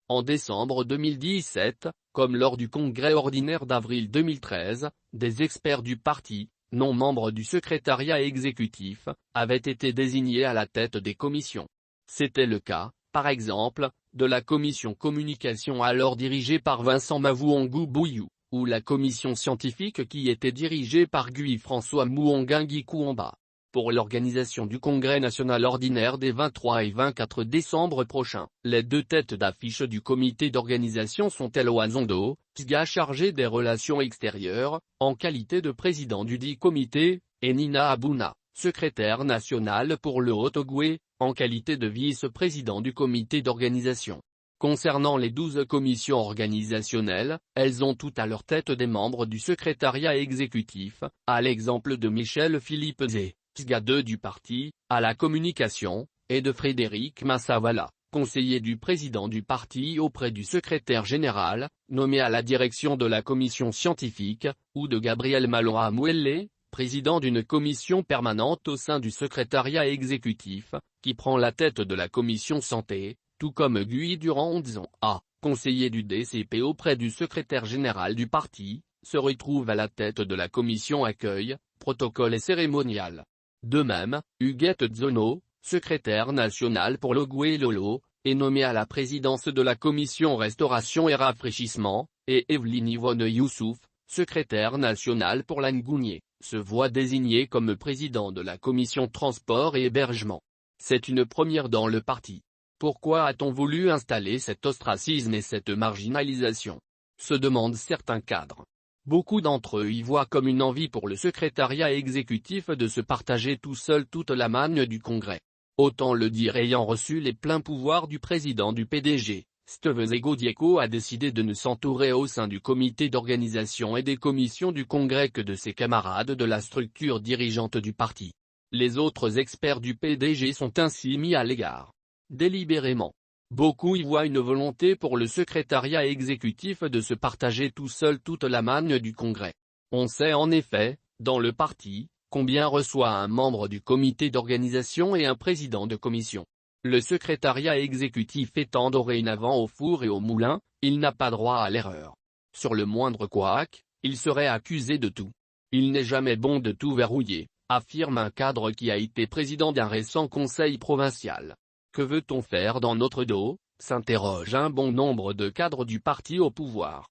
En décembre 2017, comme lors du congrès ordinaire d'avril 2013, des experts du parti, non membres du secrétariat exécutif, avaient été désignés à la tête des commissions. C'était le cas, par exemple, de la commission communication alors dirigée par Vincent Mavouongou Bouillou, ou la commission scientifique qui était dirigée par Guy-François Mouonguingui Kouamba. Pour l'organisation du congrès national ordinaire des 23 et 24 décembre prochains, les deux têtes d'affiche du comité d'organisation sont Eloi Zondo, Tsga chargé des relations extérieures, en qualité de président du dit comité, et Nina Abouna, secrétaire national pour le Haut-Ogooué, en qualité de vice-président du comité d'organisation. Concernant les 12 commissions organisationnelles, elles ont toutes à leur tête des membres du secrétariat exécutif, à l'exemple de Michel Philippe Zé, Tsga 2 du parti, à la communication, et de Frédéric Massavala, conseiller du président du parti auprès du secrétaire général, nommé à la direction de la commission scientifique, ou de Gabriel Malora Mouellé, président d'une commission permanente au sein du secrétariat exécutif, qui prend la tête de la commission santé, tout comme Guy Durand-Zon A, conseiller du DCP auprès du secrétaire général du parti, se retrouve à la tête de la commission accueil, protocole et cérémonial. De même, Huguette Zono, secrétaire national pour l'Ogooué Lolo, est nommée à la présidence de la commission restauration et rafraîchissement, et Evelyne Yvonne Youssouf, secrétaire national pour l'Angounié, se voit désignée comme président de la commission transport et hébergement. C'est une première dans le parti. Pourquoi a-t-on voulu installer cet ostracisme et cette marginalisation? Se demandent certains cadres. Beaucoup d'entre eux y voient comme une envie pour le secrétariat exécutif de se partager tout seul toute la manne du congrès. Autant le dire ayant reçu les pleins pouvoirs du président du PDG, Steve Zegodieko a décidé de ne s'entourer au sein du comité d'organisation et des commissions du congrès que de ses camarades de la structure dirigeante du parti. Les autres experts du PDG sont ainsi mis à l'écart. Délibérément. Beaucoup y voient une volonté pour le secrétariat exécutif de se partager tout seul toute la manne du congrès. On sait en effet, dans le parti, combien reçoit un membre du comité d'organisation et un président de commission. Le secrétariat exécutif étant dorénavant au four et au moulin, il n'a pas droit à l'erreur. Sur le moindre couac, il serait accusé de tout. Il n'est jamais bon de tout verrouiller, affirme un cadre qui a été président d'un récent conseil provincial. Que veut-on faire dans notre dos, s'interroge un bon nombre de cadres du parti au pouvoir.